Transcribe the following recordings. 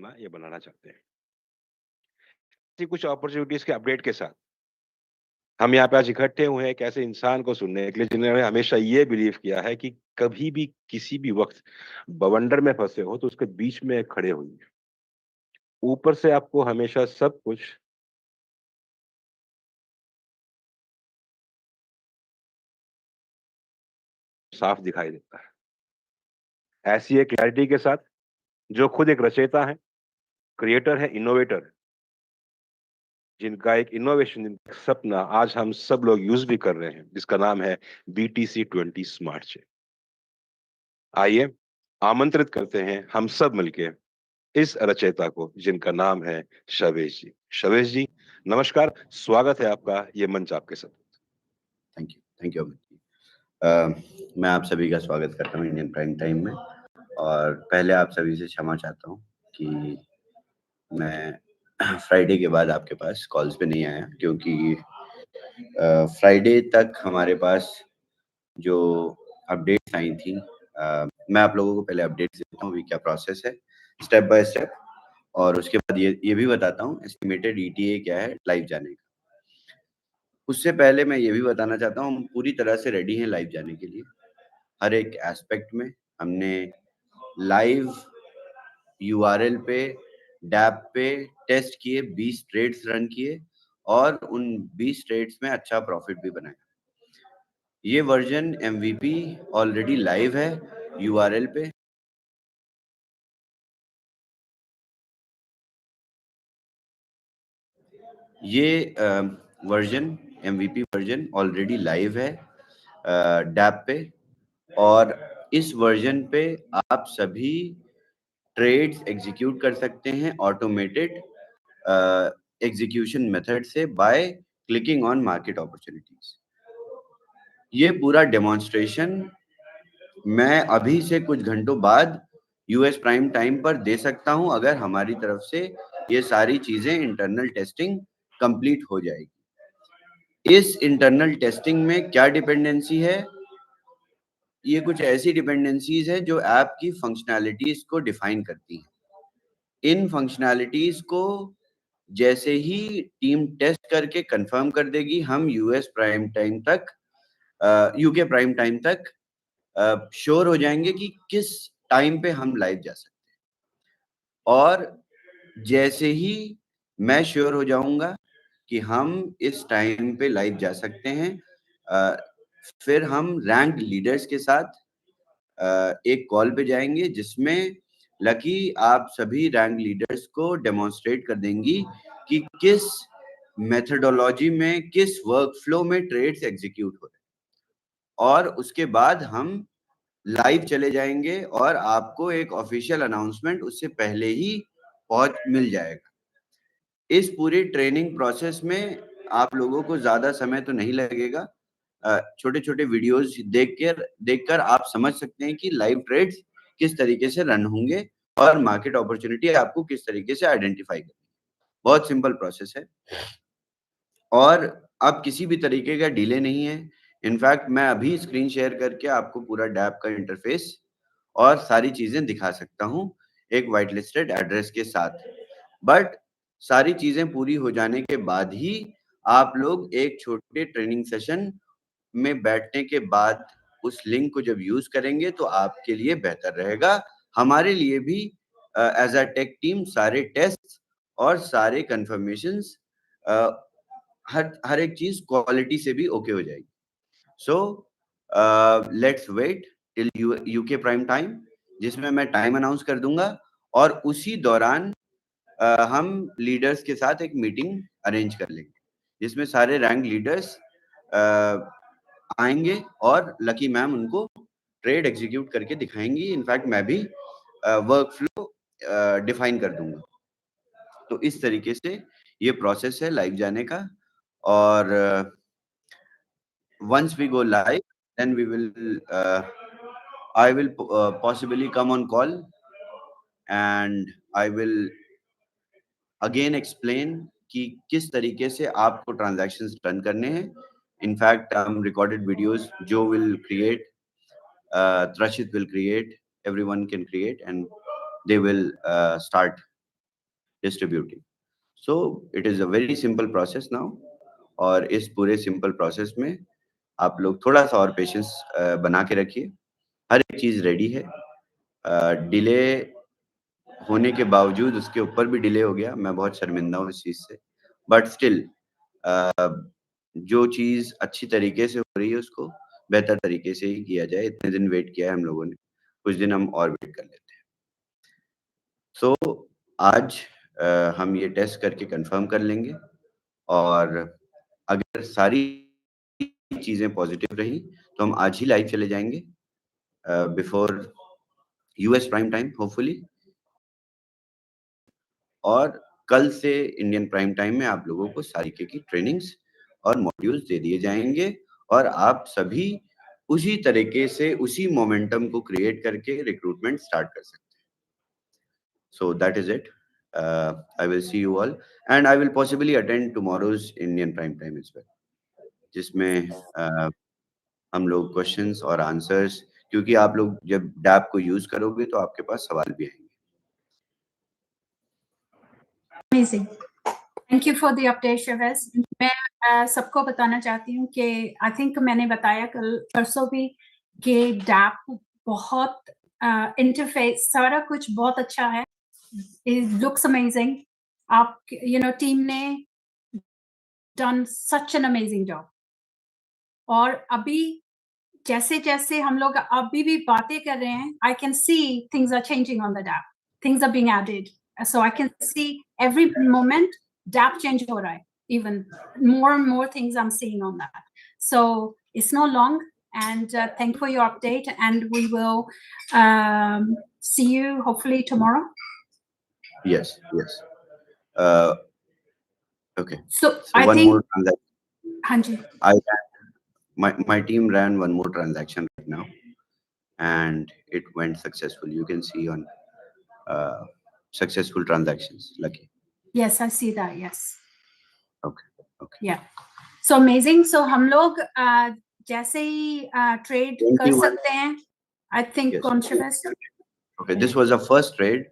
करना या बनाना चाहते हैं। ऐसी कुछ अपॉर्च्युनिटीज़ के अपडेट के साथ हम यहाँ पे आज इकट्ठे हुए हैं एक ऐसे इंसान को सुनने के लिए जिन्होंने हमेशा ये बिलीव किया है कि कभी भी किसी भी वक़्त बवंडर में फँसे हो तो उसके बीच में खड़े होइए। ऊपर से आपको हमेशा सब कुछ साफ दिखाई देता है। ऐसी एक क्लैरिटी के साथ जो खुद एक रचयिता हैं, क्रिएटर हैं, इनोवेटर हैं, जिनका एक इनोवेशन सपना आज हम सब लोग यूज़ भी कर रहे हैं, जिसका नाम है बीटीसी 20 स्मार्ट चेन। आइए आमंत्रित करते हैं हम सब मिलके इस रचयिता को जिनका नाम है शवेश जी। शवेश जी, नमस्कार, स्वागत है आपका ये मंच आपके साथ। Thank you Amit ji. मैं आप सभी का स्वागत करता हूँ इंडियन प्राइम टाइम में और पहले आप सभी से क्षमा चाहता हूँ कि मैं फ्राइडे के बाद आपके पास कॉल्स पे नहीं आया क्योंकि फ्राइडे तक हमारे पास जो अपडेट्स आई थी, मैं आप लोगों को पहले अपडेट्स देता हूँ अभी क्या प्रोसेस है स्टेप बाय स्टेप, और उसके बाद ये भी बताता हूँ एस्टिमेटेड ईटीए क्या है लाइव जाने का। उससे पहले मैं ये भी बताना चाहता हूँ हम पूरी तरह से रेडी हैं लाइव जाने के लिए। हर एक एस्पेक्ट में हमने लाइव यूआरएल पे डैप पे टेस्ट किए, 20 ट्रेड्स रन किए और उन 20 ट्रेड्स में अच्छा प्रॉफिट भी बनाया। ये वर्जन एमवीपी ऑलरेडी लाइव है यूआरएल पे। ये version MVP version already live है डैप पे, और इस वर्जन पे आप सभी ट्रेड्स एग्जीक्यूट कर सकते हैं ऑटोमेटेड एग्जीक्यूशन मेथड से by clicking on market opportunities. ये पूरा डेमोन्स्ट्रेशन मैं अभी से कुछ घंटों बाद यूएस प्राइम टाइम पर दे सकता हूं अगर हमारी तरफ से ये सारी चीजें इंटरनल टेस्टिंग कंप्लीट हो जाएगी। इस इंटरनल टेस्टिंग में क्या डिपेंडेंसी है? ये कुछ ऐसी डिपेंडेंसीज है जो ऐप की फंक्शनैलिटीज को डिफाइन करती हैं। इन फंक्शनैलिटीज को जैसे ही टीम टेस्ट करके कंफर्म कर देगी, हम यूएस प्राइम टाइम तक यूके प्राइम टाइम तक श्योर हो जाएंगे कि किस टाइम पे हम लाइव जा सकते हैं। और जैसे ही मैं श्योर हो जाऊंगा कि हम इस टाइम पे लाइव जा सकते हैं, फिर हम रैंक लीडर्स के साथ एक कॉल पे जाएंगे जिसमें लकी आप सभी रैंक लीडर्स को डेमोन्स्ट्रेट कर देंगी कि किस मेथडोलॉजी में, किस वर्कफ्लो में ट्रेड्स एग्जीक्यूट हो रहे हैं। और उसके बाद हम लाइव चले जाएंगे और आपको एक ऑफिशियल अनाउंसमेंट उससे पहले ही पहुंच मिल जाएगा। इस पूरी ट्रेनिंग प्रोसेस में आप लोगों को ज्यादा समय तो नहीं लगेगा। छोटे छोटे वीडियोस देखकर आप समझ सकते हैं कि लाइव ट्रेड्स किस तरीके से रन होंगे और मार्केट अपॉर्चुनिटी आपको किस तरीके से आइडेंटिफाई करनी है। बहुत सिंपल प्रोसेस है और अब किसी भी तरीके का डिले नहीं है। इनफैक्ट मैं अभी स्क्रीन शेयर करके आपको पूरा डैप का इंटरफेस और सारी चीजें दिखा सकता हूं एक वाइट लिस्टेड एड्रेस के साथ। बट सारी चीजें पूरी हो जाने के बाद ही आप लोग एक छोटे ट्रेनिंग सेशन में बैठने के बाद उस लिंक को जब यूज करेंगे तो आपके लिए बेहतर रहेगा। हमारे लिए भी एज अ टेक टीम सारे टेस्ट और सारे कंफर्मेशंस, हर एक चीज क्वालिटी से भी ओके हो जाएगी। So let's wait till UK prime time, जिसमें मैं टाइम अनाउंस कर दूंगा और उसी दौरान हम लीडर्स के साथ एक मीटिंग अरेंज कर लेंगे जिसमें सारे रैंक लीडर्स आएंगे और लकी मैम उनको ट्रेड एग्जीक्यूट करके दिखाएंगी। इनफैक्ट मैं भी वर्क फ्लो डिफाइन कर दूंगा। तो इस तरीके से ये प्रोसेस है लाइव जाने का। और once we go live, then we will I will possibly come on call and I will again explain कि किस तरीके से आपको ट्रांजैक्शंस रन करने हैं। इनफैक्ट हम रिकॉर्डेड वीडियोस जो will create, Trashit will create, everyone can create, and they will start distributing. So it is a very simple process now. और इस पूरे सिंपल प्रोसेस में आप लोग थोड़ा सा और पेशेंस बना के रखिए. हर एक चीज रेडी है. डिले होने के बावजूद उसके ऊपर भी डिले हो गया. मैं बहुत शर्मिंदा हूँ इस चीज से. बट स्टिल जो चीज अच्छी तरीके से हो रही है उसको बेहतर तरीके से ही किया जाए. इतने दिन वेट किया है हम लोगों ने, कुछ दिन हम और वेट कर लेते हैं. सो आज हम ये टेस्ट करके कंफर्म कर लेंगे, और अगर सारी चीजें पॉजिटिव रही तो हम आज ही लाइव चले जाएंगे before US prime time hopefully. और कल से इंडियन प्राइम टाइम में आप लोगों को सारी की ट्रेनिंग्स और मॉड्यूल्स दे दिए जाएंगे, और आप सभी उसी तरीके से उसी मोमेंटम को क्रिएट करके रिक्रूटमेंट स्टार्ट कर सकते हैं. So that is it. I will see you all, and I will possibly attend tomorrow's Indian prime time as well, जिसमें हम लोग क्वेश्चंस और आंसर्स, क्योंकि आप लोग जब डैप को यूज करोगे तो आपके पास सवाल भी आएंगे. Amazing. Thank you for the update, Shavez. मैं सबको बताना चाहती हूँ कि आई थिंक मैंने बताया कल परसों भी कि डैप बहुत इंटरफेस सारा कुछ बहुत अच्छा है. It looks amazing. आप टीम ने done such an amazing job. और अभी जैसे जैसे हम लोग अभी भी बातें कर रहे हैं, I can see things are changing on the DApp. Things are being added. So I can see every moment DApp change हो रहा है. Even more and more things I'm seeing on that. So it's not long, and thank you for your update, and we will see you hopefully tomorrow. Yes. Okay. So I one think more transaction. My team ran one more transaction right now, and it went successful. You can see on successful transactions. Lucky. Yes, I see that. Yes. Okay. Yeah. So amazing. So हम लोग जैसे ही trade कर सकते हैं. I think yes. Okay, this was the first trade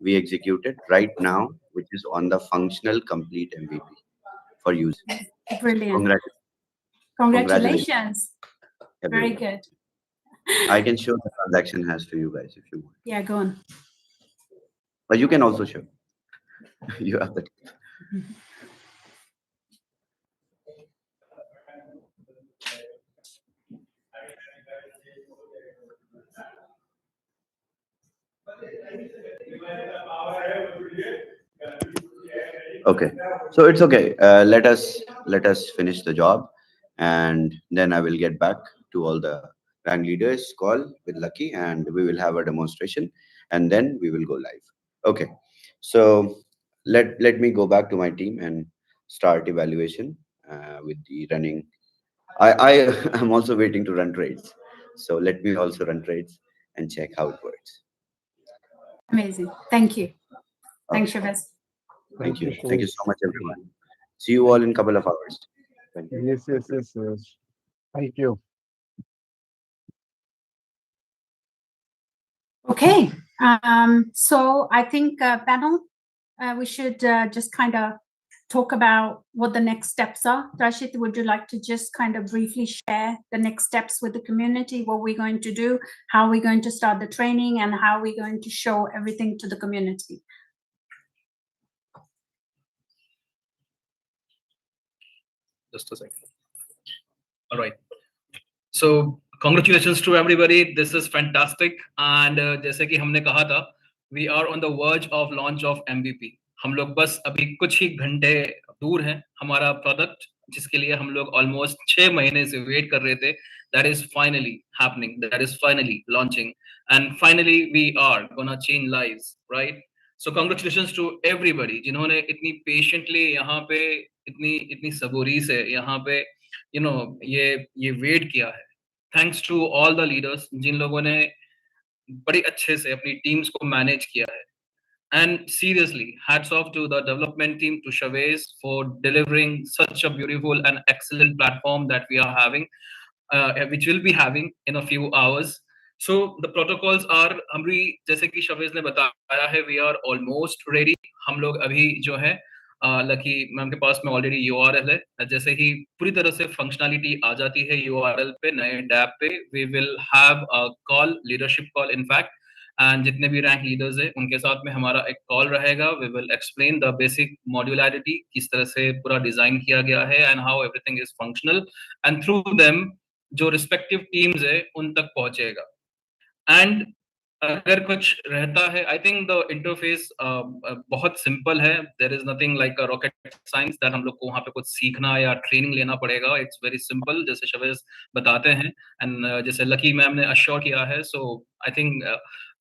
we executed right now, which is on the functional complete MVP for use. Brilliant. Congratulations. Very good. I can show the transaction has to you guys if you want. Yeah, go on. But you can also show. You have the. Okay, so it's okay. Let us finish the job, and then I will get back to all the rank leaders call with Lucky, and we will have a demonstration, and then we will go live. Okay, so let me go back to my team and start evaluation with the running. I am also waiting to run trades, so let me also run trades and check how it works. Amazing. Thank you. Thanks, Shavez. Thank you so much, everyone. See you all in a couple of hours. Thank you. Yes. Thank you. Okay. So I think panel, we should just kind of talk about what the next steps are. Rashid, would you like to just kind of briefly share the next steps with the community, what we're going to do, how we're going to start the training, and how we're going to show everything to the community? Just a second. All right. So congratulations to everybody. This is fantastic. And जैसे कि हमने कहा था, we are on the verge of launch of MVP. हम लोग बस अभी कुछ ही घंटे दूर हैं हमारा प्रोडक्ट, जिसके लिए हम लोग ऑलमोस्ट 6 महीने से वेट कर रहे थे. That is finally happening. That is finally launching. And finally we are gonna change lives, right? So congratulations to everybody जिन्होंने इतनी patiently यहाँ पे इतनी सबूरी से यहाँ पे ये वेट किया है. Thanks to all the leaders जिन लोगों ने बड़ी अच्छे से अपनी टीम्स को मैनेज किया है. And seriously, hats off to the development team, to Shavez, for delivering such a beautiful and excellent platform that we are having, which we'll be having in a few hours. So the protocols are, हम भी जैसे कि शवेज ने बताया है, we are almost ready. हम लोग अभी जो है लकी मैम के पास में ऑलरेडी URL है, जैसे ही पूरी तरह से फंक्शनैलिटी आ जाती है URL पे, नए डैप पे, we will have a call, leadership call in fact, and जितने भी रैंक लीडर्स हैं उनके साथ में हमारा एक कॉल रहेगा. We will explain the basic modularity, किस तरह से पूरा डिजाइन किया गया है and how everything is functional, and through them जो रिस्पेक्टिव टीम्स है उन तक पहुंचेगा. एंड अगर कुछ रहता है, आई थिंक द इंटरफेस बहुत सिंपल है. There is nothing like a rocket science that हम लोग को वहां पे कुछ सीखना या ट्रेनिंग लेना पड़ेगा. इट्स वेरी सिंपल, जैसे शवेज बताते हैं, एंड जैसे लकी मैम ने अश्योर किया है. So I think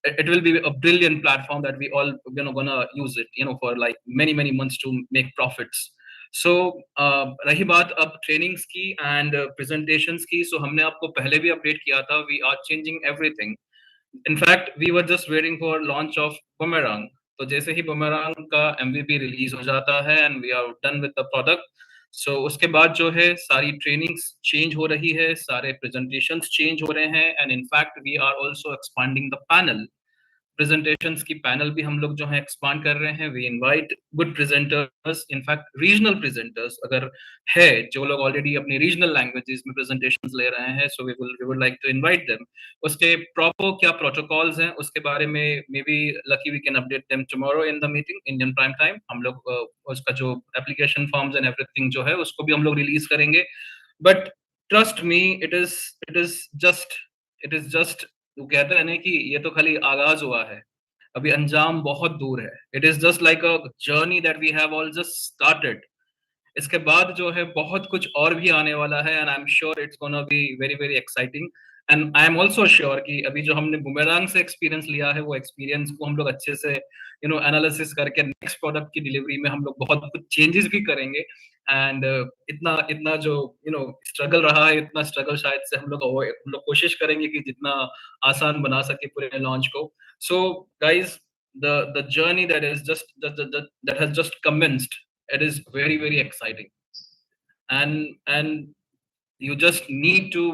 it will be a brilliant platform that we all gonna use it for like many months to make profits. So रही बात अब ट्रेनिंग्स की एंड प्रेजेंटेशंस की, so हमने आपको पहले भी अपडेट किया था, we are changing everything. In fact, we were just waiting for launch of Boomerang. तो जैसे ही Boomerang का MVP रिलीज हो जाता है and we are done with the product, so उसके बाद जो है सारी trainings change हो रही है, सारे presentations change हो रहे हैं, and in fact we are also expanding the panel. Presentations की पैनल भी हम लोग जो है एक्सपांड कर रहे हैं. We invite good presenters, in fact regional presenters अगर है जो लोग ऑलरेडी अपनी रीजनल लैंग्वेजेस में प्रेजेंटेशंस ले रहे हैं, so we would like to invite them. उसके प्रॉपर क्या प्रोटोकॉल्स हैं उसके बारे में maybe lucky we can update them tomorrow in the meeting Indian prime time. हम लोग उसका जो एप्लीकेशन फॉर्म्स एंड एवरीथिंग जो है उसको भी हम लोग रिलीज करेंगे. But trust me, it is just वो कहते हैं ना कि ये तो खाली आगाज हुआ है, अभी अंजाम बहुत दूर है. It is just like a journey that we have all just started. इसके बाद जो है बहुत कुछ और भी आने वाला है, and I am sure it's gonna be very exciting. And I am also sure कि अभी जो हमने बुमेरांग से एक्सपीरियंस लिया है, वो एक्सपीरियंस को हम लोग अच्छे से एनालिसिस करके नेक्स्ट प्रोडक्ट की डिलीवरी में हम लोग बहुत कुछ चेंजेस भी करेंगे. एंड इतना इतना जो स्ट्रगल रहा है, इतना स्ट्रगल शायद से हम लोग कोशिश करेंगे कि जितना आसान बना सके पूरे लॉन्च को. So guys, the journey that has just commenced, it is very exciting, and you just need to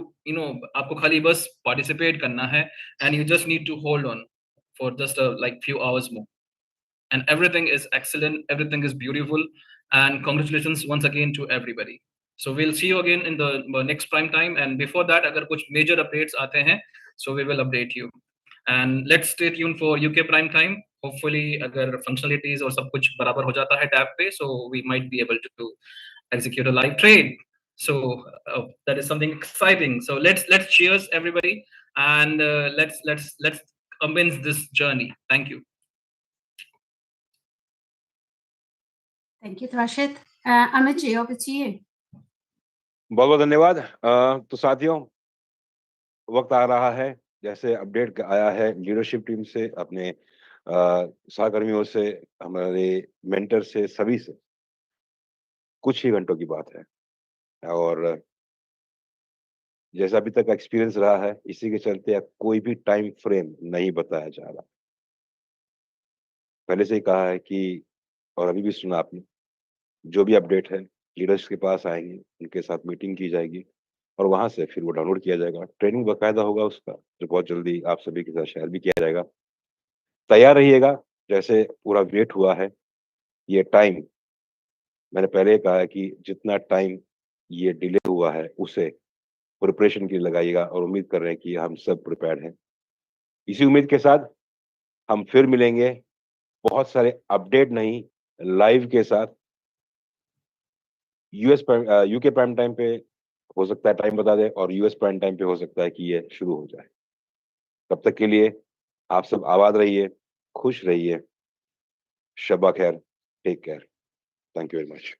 आपको खाली बस participate करना है, and you just need to hold on for just like few hours more, and everything is excellent, everything is beautiful, and congratulations once again to everybody. So we'll see you again in the next prime time, and before that अगर कुछ major updates आते हैं, so we will update you. And let's stay tuned for UK prime time. Hopefully अगर functionalities और सब कुछ बराबर हो जाता है टैब पे, so we might be able to execute a live trade. So that is something exciting. So let's cheers everybody, and let's commence this journey. Thank you. Thank you, Rashid. Amit ji, over to you. बहुत बहुत धन्यवाद. तो साथियों, वक्त आ रहा है, जैसे update आया है लीडरशिप टीम से, अपने सहकर्मियों से, हमारे मेंटर से, सभी से, कुछ ही घंटों की बात है. और जैसा अभी तक एक्सपीरियंस रहा है, इसी के चलते अब कोई भी टाइम फ्रेम नहीं बताया जा रहा. पहले से ही कहा है कि, और अभी भी सुना आपने, जो भी अपडेट है लीडर्स के पास आएंगे, उनके साथ मीटिंग की जाएगी और वहां से फिर वो डाउनलोड किया जाएगा. ट्रेनिंग बाकायदा होगा उसका, जो बहुत जल्दी आप सभी के साथ शेयर भी किया जाएगा. तैयार रहिएगा. जैसे पूरा वेट हुआ है, ये टाइम, मैंने पहले कहा है कि जितना टाइम ये डिले हुआ है उसे प्रिपरेशन के लिए लगाइएगा, और उम्मीद कर रहे हैं कि हम सब प्रिपेयर्ड हैं. इसी उम्मीद के साथ हम फिर मिलेंगे, बहुत सारे अपडेट नहीं, लाइव के साथ. यूके प्राइम टाइम पे हो सकता है टाइम बता दे, और यूएस प्राइम टाइम पे हो सकता है कि ये शुरू हो जाए. तब तक के लिए आप सब आबाद रहिए, खुश रहिए. शब्बा खैर, take care. Thank you very much.